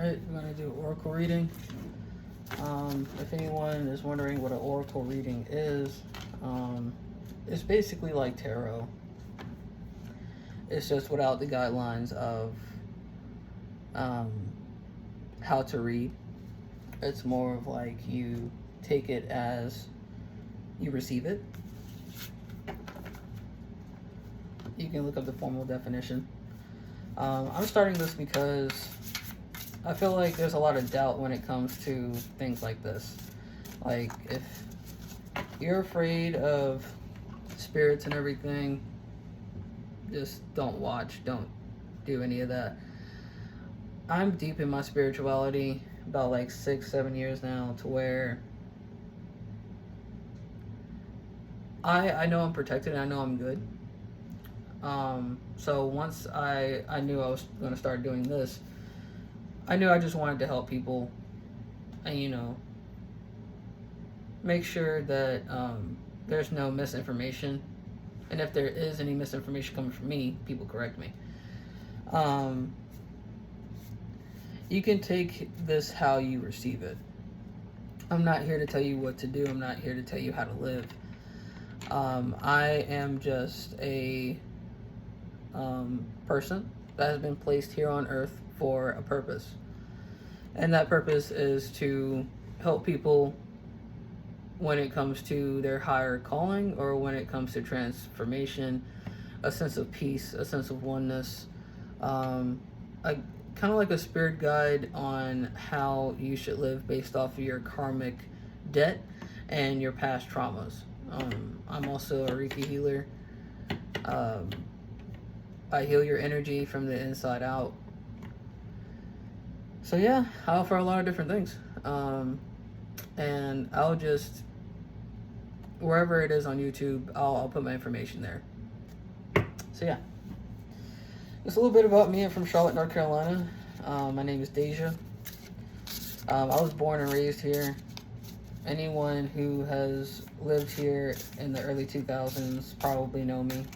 started, we're going to do oracle reading. If anyone is wondering what an oracle reading is, it's basically like tarot. It's just without the guidelines of how to read. It's more of like you take it as you receive it. You can look up the formal definition. I'm starting this because I feel like there's a lot of doubt when it comes to things like this. Like, if you're afraid of spirits and everything, just don't watch, don't do any of that. I'm deep in my spirituality, about like 6-7 years now, to where I know I'm protected and I know I'm good. So once I knew I was going to start doing this, I knew I just wanted to help people and, you know, make sure that there's no misinformation. And if there is any misinformation coming from me, people correct me. You can take this how you receive it. I'm not here to tell you what to do. I'm not here to tell you how to live. I am just a person that has been placed here on earth for a purpose. And that purpose is to help people when it comes to their higher calling, or when it comes to transformation, a sense of peace, a sense of oneness, kind of like a spirit guide on how you should live based off of your karmic debt and your past traumas. I'm also a Reiki healer. I heal your energy from the inside out. So yeah, I offer a lot of different things. And I'll just, wherever it is on YouTube, I'll put my information there. So yeah. Just a little bit about me. I'm from Charlotte, North Carolina. My name is Deja. I was born and raised here. Anyone who has lived here in the early 2000s probably know me.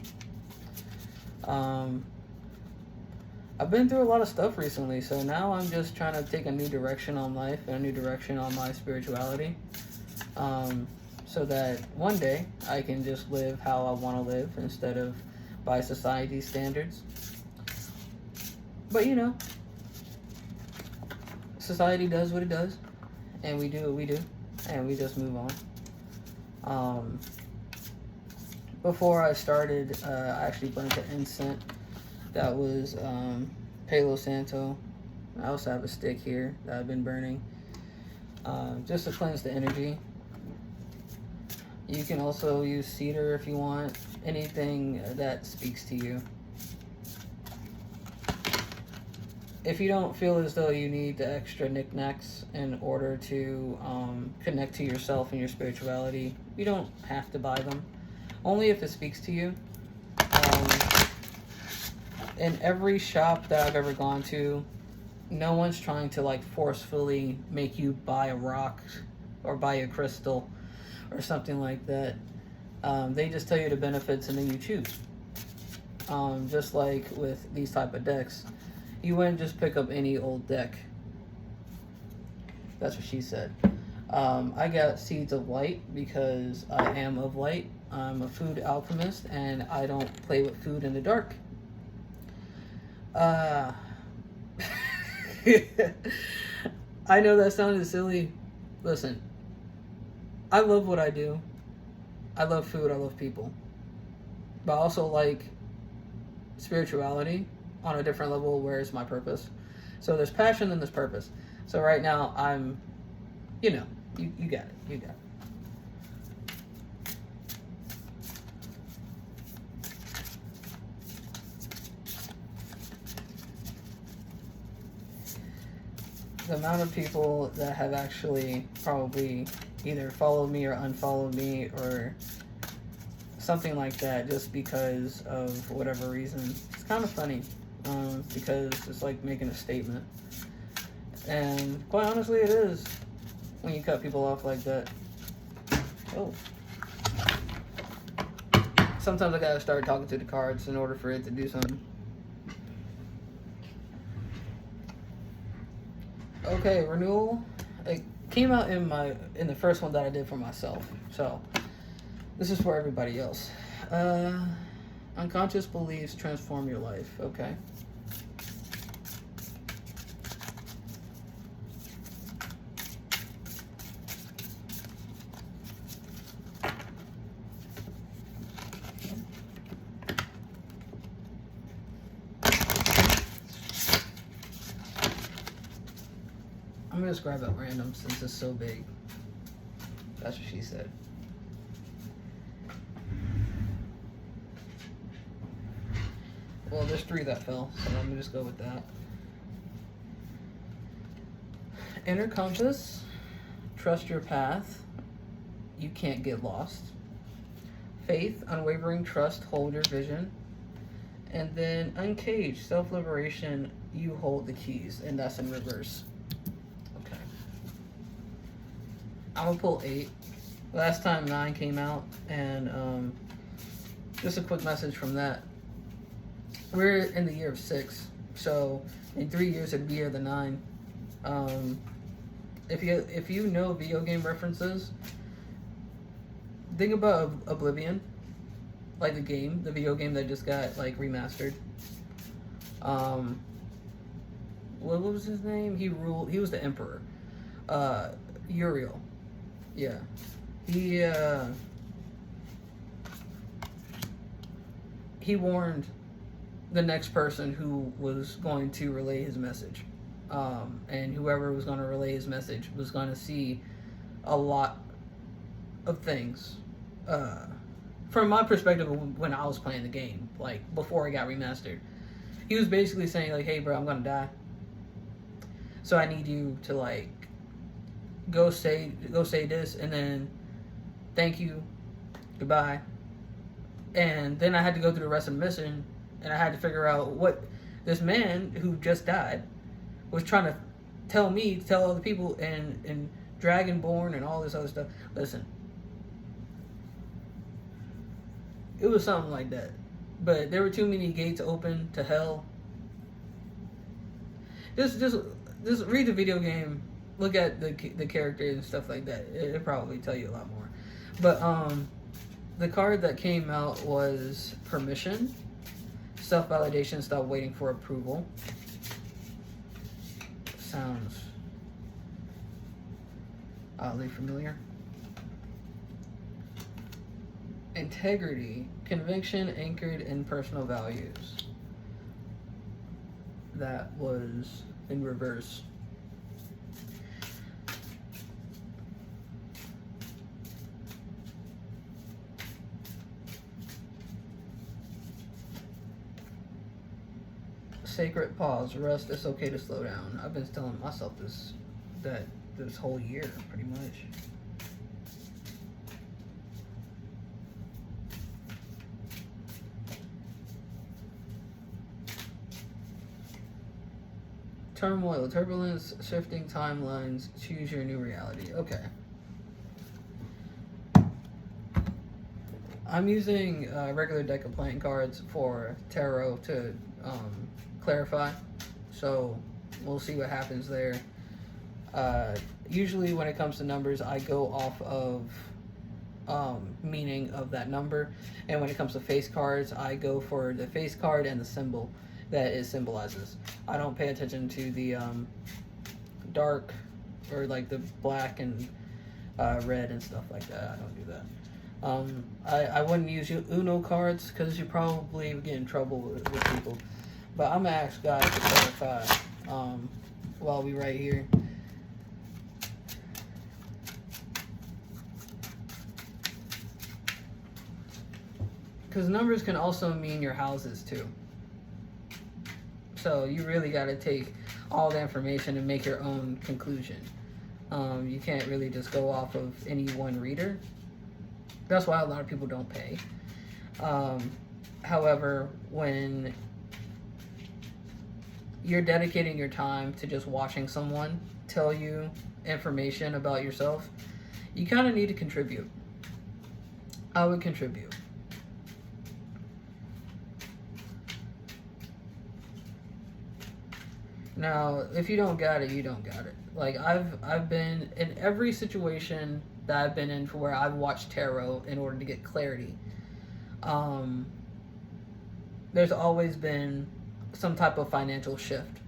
I've been through a lot of stuff recently, so now I'm just trying to take a new direction on life and a new direction on my spirituality, so that one day I can just live how I want to live instead of by society's standards. But you know, society does what it does, and we do what we do, and we just move on. Before I started, I actually burned an incense. That was Palo Santo. I also have a stick here that I've been burning, just to cleanse the energy. You can also use cedar if you want, anything that speaks to you. If you don't feel as though you need the extra knickknacks in order to connect to yourself and your spirituality, you don't have to buy them. Only if it speaks to you. In every shop that I've ever gone to, no one's trying to like forcefully make you buy a rock or buy a crystal or something like that. They just tell you the benefits and then you choose. Just like with these type of decks, you wouldn't just pick up any old deck. That's what she said. I got Seeds of Light because I am of light. I'm a food alchemist and I don't play with food in the dark. I know that sounded silly. Listen, I love what I do. I love food, I love people. But I also like spirituality on a different level where it's my purpose. So there's passion and there's purpose. So right now I'm, you know, you got it. You got it. The amount of people that have actually probably either followed me or unfollowed me or something like that just because of whatever reason, it's kind of funny, because it's like making a statement. And quite honestly, it is when you cut people off like that. Oh. Sometimes I gotta start talking to the cards in order for it to do something. Okay, renewal. It came out in the first one that I did for myself. So this is for everybody else. Uh, Unconscious beliefs transform your life. Okay. I'm gonna just grab it random since it's so big. That's what she said. Well, there's 3 that fell, so I'm gonna just go with that. Inner conscious, trust your path. You can't get lost. Faith, unwavering trust, hold your vision. And then uncaged, self-liberation, you hold the keys, and that's in reverse. Okay. I'm gonna pull 8. Last time 9 came out, and just a quick message from that. We're in the year of 6, so in 3 years it'd be year the 9. If you know video game references, think about Oblivion, like the video game that just got like remastered. What was his name? He was the emperor. Uriel. Yeah. He warned the next person who was going to relay his message. And whoever was going to relay his message was going to see a lot of things. From my perspective, when I was playing the game, like before it got remastered, he was basically saying like, "Hey, bro, I'm gonna die. So I need you to like go say this, and then thank you, goodbye." And then I had to go through the rest of the mission, and I had to figure out what this man who just died was trying to tell other people, and Dragonborn and all this other stuff. Listen, it was something like that. But there were too many gates open to hell. Just read the video game, look at the characters and stuff like that. It'll probably tell you a lot more. But the card that came out was Permission. Self-validation, stop waiting for approval. Sounds oddly familiar. Integrity, conviction anchored in personal values. That was in reverse. Sacred pause, rest, it's okay to slow down. I've been telling myself this whole year, pretty much. Turmoil, turbulence, shifting timelines, choose your new reality. Okay. I'm using a regular deck of playing cards for tarot to clarify. So we'll see what happens there. Usually when it comes to numbers, I go off of meaning of that number. And when it comes to face cards, I go for the face card and the symbol that it symbolizes. I don't pay attention to the dark or like the black and red and stuff like that. I don't do that. I wouldn't use Uno cards because you probably would get in trouble with people. But I'm gonna ask guys to clarify while we right here. Because numbers can also mean your houses too. So you really got to take all the information and make your own conclusion. You can't really just go off of any one reader. That's why a lot of people don't pay. However, when you're dedicating your time to just watching someone tell you information about yourself, you kind of need to contribute. I would contribute. Now, if you don't got it, you don't got it. Like I've been in every situation that I've been in for where I've watched tarot in order to get clarity. Um, there's always been some type of financial shift,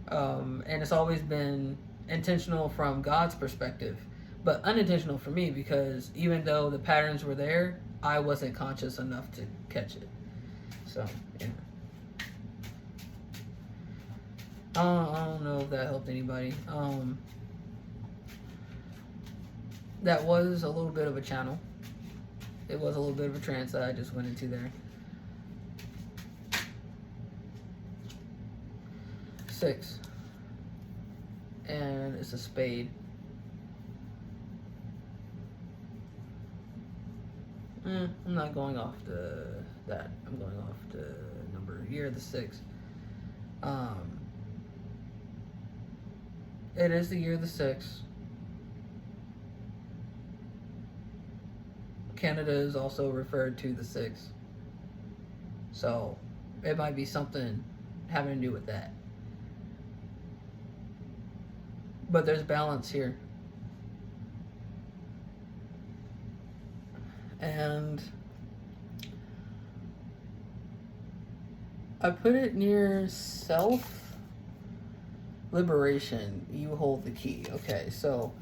and it's always been intentional from God's perspective, but unintentional for me because even though the patterns were there, I wasn't conscious enough to catch it. So yeah. I don't know if that helped anybody. That was a little bit of a channel. It was a little bit of a trance that I just went into there. 6. And it's a spade. I'm not going off that. I'm going off the year of the 6. It is the year of the 6. Canada is also referred to the 6. So it might be something having to do with that. But there's balance here. And I put it near self liberation. You hold the key. Okay, so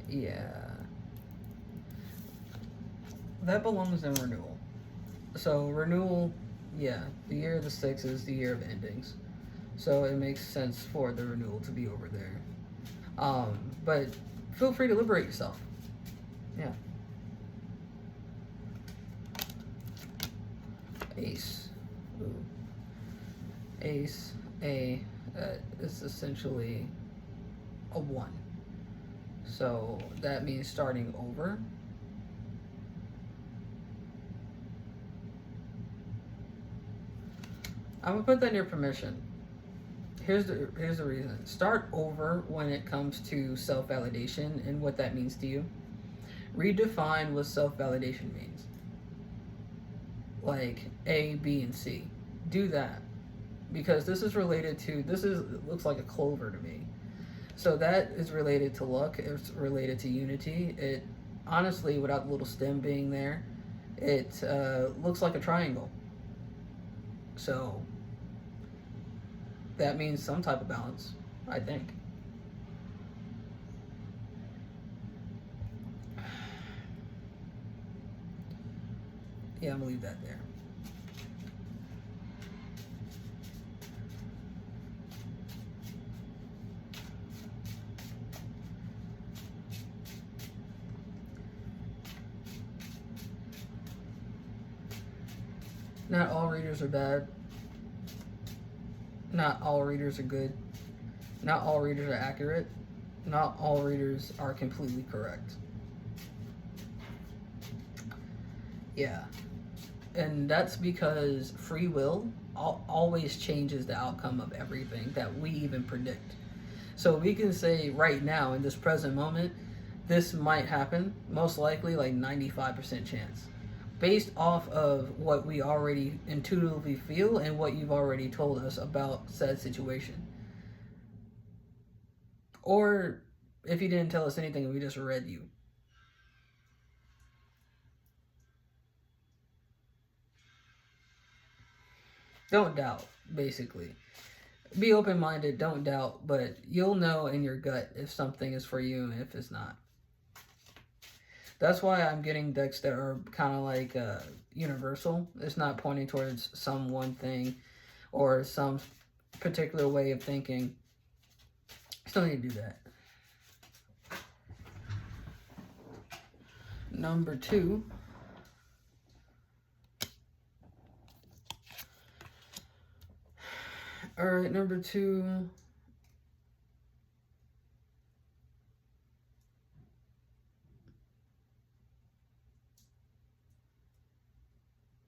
yeah. That belongs in renewal. So renewal, yeah, the year of the 6 is the year of endings. So it makes sense for the renewal to be over there. But feel free to liberate yourself. Yeah. Ace. Ooh. Ace, A, is essentially a 1. So that means starting over. I'm gonna put that near permission. Here's the reason. Start over when it comes to self-validation and what that means to you. Redefine what self-validation means. Like A, B, and C. Do that. Because this is related to, it looks like a clover to me. So that is related to luck. It's related to unity. It, honestly, without the little stem being there, it looks like a triangle. So that means some type of balance, I think. Yeah, I'm gonna leave that there. Not all readers are bad. Not all readers are good. Not all readers are accurate. Not all readers are completely correct. Yeah. And that's because free will always changes the outcome of everything that we even predict. So we can say right now, in this present moment, this might happen, most likely like 95% chance, based off of what we already intuitively feel and what you've already told us about said situation. Or if you didn't tell us anything and we just read you. Don't doubt, basically. Be open-minded, don't doubt, but you'll know in your gut if something is for you and if it's not. That's why I'm getting decks that are kind of like universal. It's not pointing towards some one thing or some particular way of thinking. Still need to do that. Number 2. All right, number 2.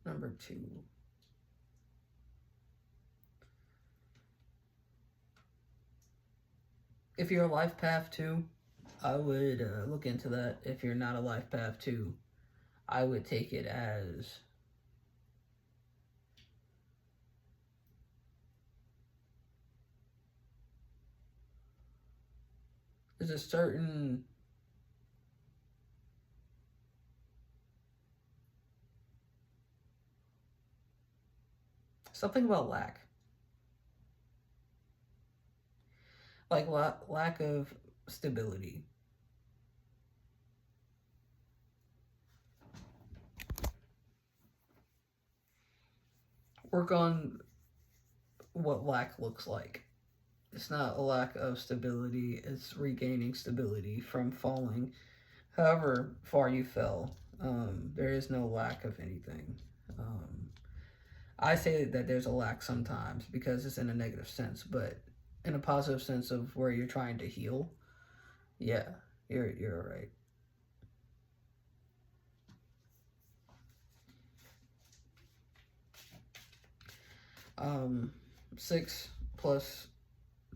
Number 2. If you're a life path 2, I would look into that. If you're not a life path 2, I would take it as there's a certain something about lack. Like lack of stability. Work on what lack looks like. It's not a lack of stability, it's regaining stability from falling. However far you fell, there is no lack of anything. I say that there's a lack sometimes because it's in a negative sense, but in a positive sense of where you're trying to heal, yeah, you're right. 6 plus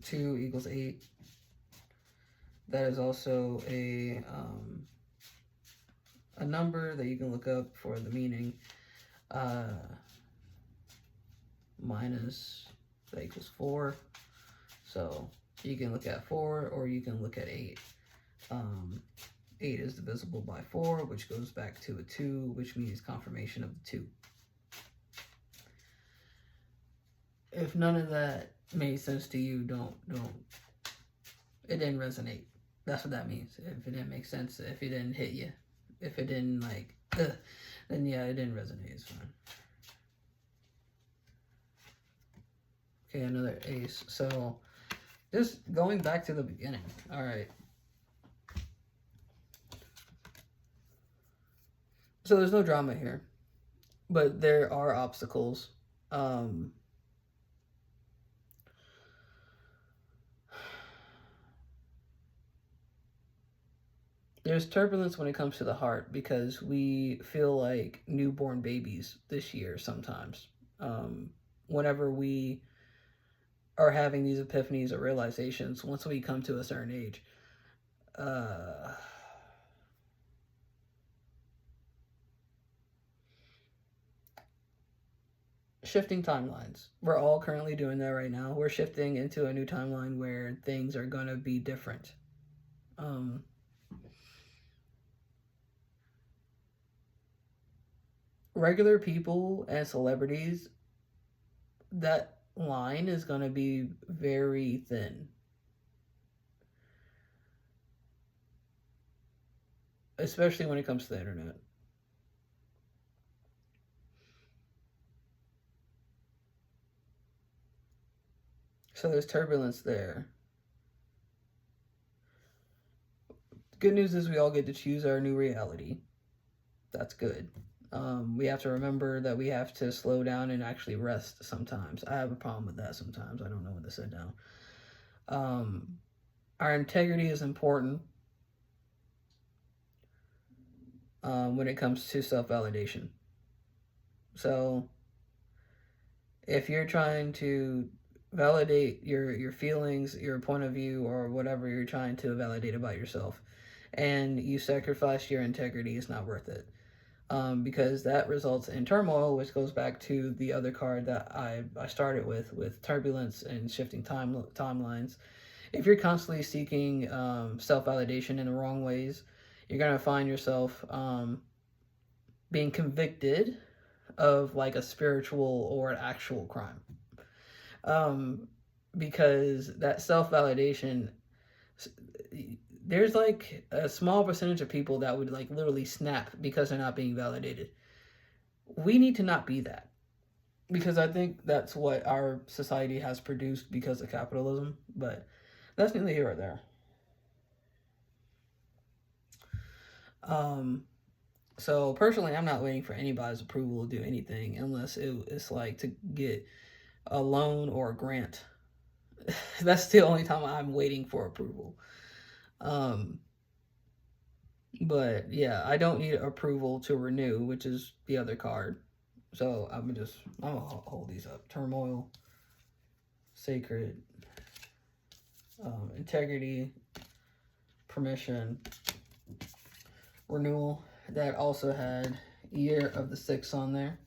2 equals 8. That is also a number that you can look up for the meaning. Minus that equals 4. So you can look at 4 or you can look at 8. 8 is divisible by 4, which goes back to a 2, which means confirmation of the 2. If none of that made sense to you, don't. It didn't resonate. That's what that means. If it didn't make sense, if it didn't hit you, if it didn't then yeah, it didn't resonate. It's fine. Okay, another ace. So just going back to the beginning. All right. So there's no drama here, but there are obstacles. There's turbulence when it comes to the heart because we feel like newborn babies this year sometimes. Whenever we are having these epiphanies or realizations, once we come to a certain age, shifting timelines. We're all currently doing that right now. We're shifting into a new timeline where things are going to be different. Regular people and celebrities, that line is going to be very thin. Especially when it comes to the internet. So there's turbulence there. Good news is we all get to choose our new reality. That's good. We have to remember that we have to slow down and actually rest sometimes. I have a problem with that sometimes. I don't know when to sit down. Our integrity is important when it comes to self-validation. So if you're trying to validate your feelings, your point of view, or whatever you're trying to validate about yourself, and you sacrifice your integrity, it's not worth it. Because that results in turmoil, which goes back to the other card that I started with turbulence and shifting timelines. If you're constantly seeking self-validation in the wrong ways, you're going to find yourself being convicted of like a spiritual or an actual crime. Because that self-validation, there's like a small percentage of people that would like literally snap because they're not being validated. We need to not be that, because I think that's what our society has produced because of capitalism, but that's neither here or there. So personally, I'm not waiting for anybody's approval to do anything unless it's like to get a loan or a grant. That's the only time I'm waiting for approval. But yeah, I don't need approval to renew, which is the other card. So I'm gonna hold these up. Turmoil, sacred, integrity, permission, renewal. That also had year of the 6 on there.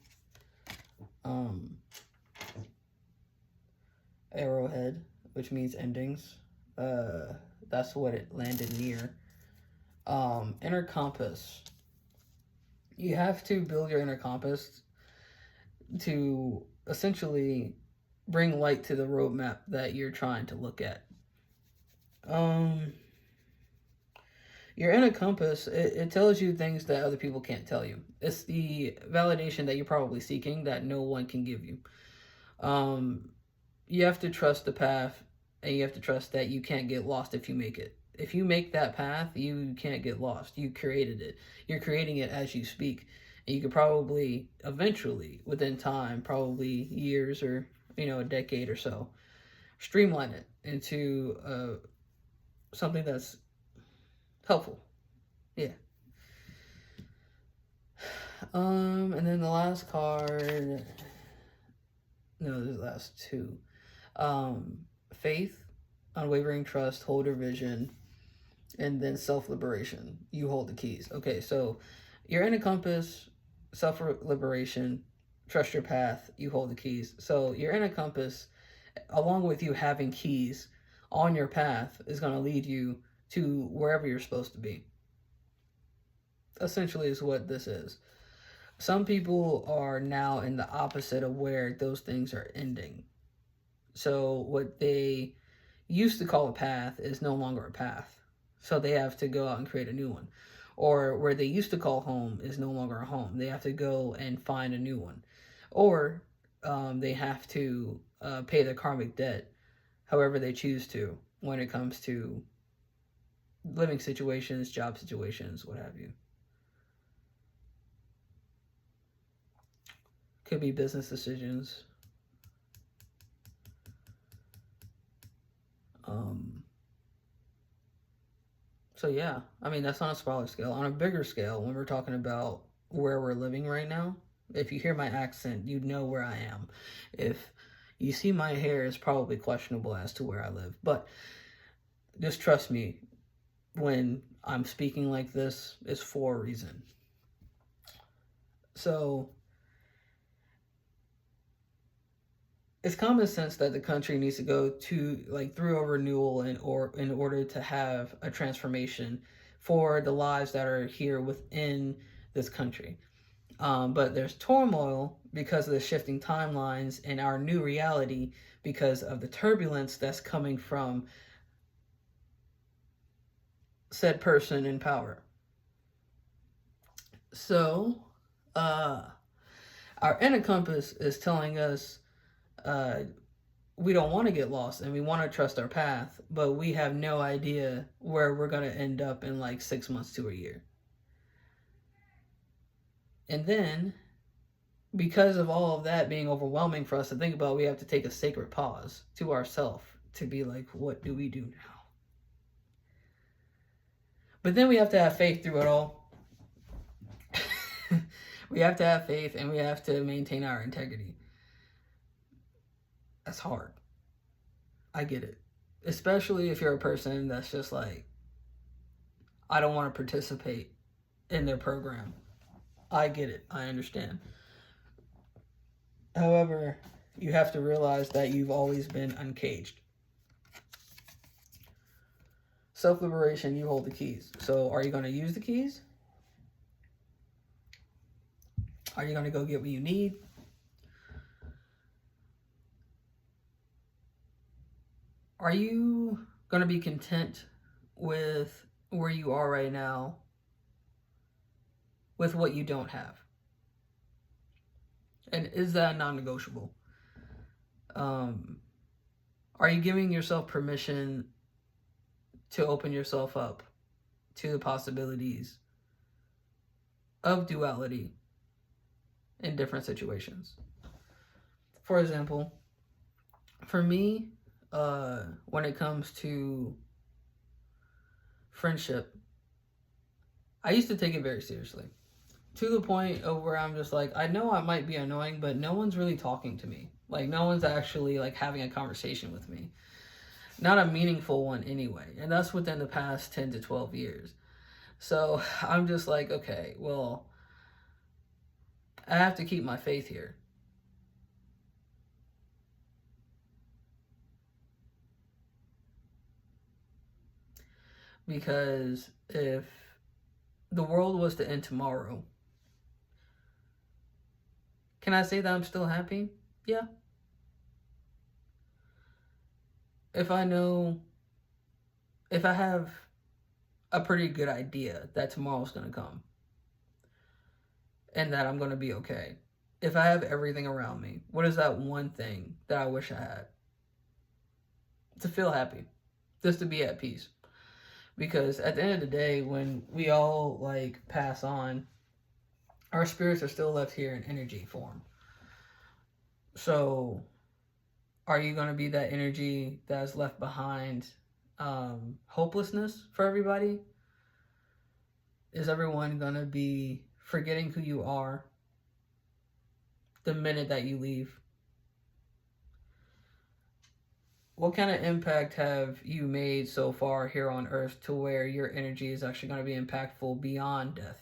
Arrowhead, which means endings. that's what it landed near. Inner compass. You have to build your inner compass to essentially bring light to the roadmap that you're trying to look at. Your inner compass, it tells you things that other people can't tell you. It's the validation that you're probably seeking that no one can give you. You have to trust the path, and you have to trust that you can't get lost if you make it. If you make that path, you can't get lost. You created it. You're creating it as you speak. And you could probably, eventually, within time, probably years or, a decade or so, streamline it into something that's helpful. Yeah. And then the last card. No, the last two. Faith, unwavering trust, hold your vision, and then self-liberation. You hold the keys. Okay, so you're in a compass, self-liberation, trust your path, you hold the keys. So you're in a compass, along with you having keys on your path, is going to lead you to wherever you're supposed to be. Essentially is what this is. Some people are now in the opposite of where those things are ending. So what they used to call a path is no longer a path. So they have to go out and create a new one. Or where they used to call home is no longer a home. They have to go and find a new one. Or they have to pay their karmic debt however they choose to when it comes to living situations, job situations, what have you. Could be business decisions. So yeah, I mean, that's on a smaller scale. On a bigger scale, when we're talking about where we're living right now, if you hear my accent, you'd know where I am. If you see my hair, it's probably questionable as to where I live. But just trust me, when I'm speaking like this, it's for a reason. So it's common sense that the country needs to go to through a renewal in order to have a transformation for the lives that are here within this country. But there's turmoil because of the shifting timelines and our new reality because of the turbulence that's coming from said person in power. So, our inner compass is telling us we don't want to get lost and we want to trust our path, but we have no idea where we're going to end up in 6 months to a year. And then, because of all of that being overwhelming for us to think about, we have to take a sacred pause to ourselves to be like, what do we do now? But then we have to have faith through it all. We have to have faith and we have to maintain our integrity. That's hard. I get it. Especially if you're a person that's just like, I don't want to participate in their program. I get it. I understand. However, you have to realize that you've always been uncaged. Self-liberation, you hold the keys. So are you going to use the keys? Are you going to go get what you need? Are you going to be content with where you are right now with what you don't have? And is that non-negotiable? Are you giving yourself permission to open yourself up to the possibilities of duality in different situations? For example, for me, when it comes to friendship, I used to take it very seriously. To the point of where I'm just like, I know I might be annoying, but no one's really talking to me. No one's actually having a conversation with me. Not a meaningful one anyway. And that's within the past 10 to 12 years. So I'm just like, okay, well, I have to keep my faith here. Because if the world was to end tomorrow, can I say that I'm still happy? Yeah. If I have a pretty good idea that tomorrow's going to come and that I'm going to be okay, if I have everything around me, what is that one thing that I wish I had? To feel happy, just to be at peace. Because at the end of the day, when we all like pass on, our spirits are still left here in energy form. So are you going to be that energy that's left behind, hopelessness for everybody? Is everyone going to be forgetting who you are the minute that you leave? What kind of impact have you made so far here on Earth to where your energy is actually going to be impactful beyond death?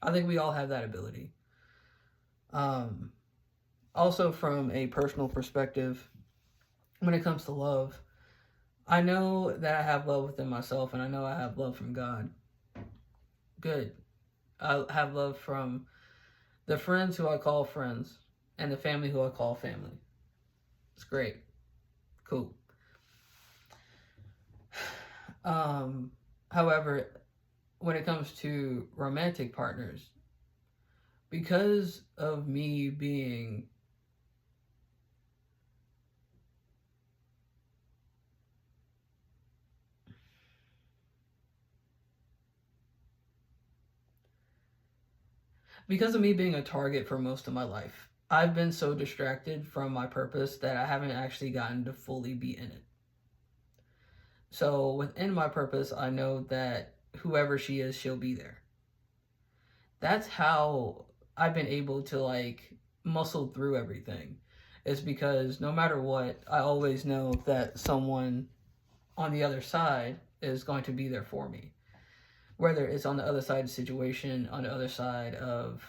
I think we all have that ability. Also, from a personal perspective, when it comes to love, I know that I have love within myself, and I know I have love from God. Good. I have love from the friends who I call friends and the family who I call family. It's great. Cool. However, when it comes to romantic partners, because of me being a target for most of my life, I've been so distracted from my purpose that I haven't actually gotten to fully be in it. So within my purpose, I know that whoever she is, she'll be there. That's how I've been able to like muscle through everything. Is because no matter what, I always know that someone on the other side is going to be there for me. Whether it's on the other side of the situation, on the other side of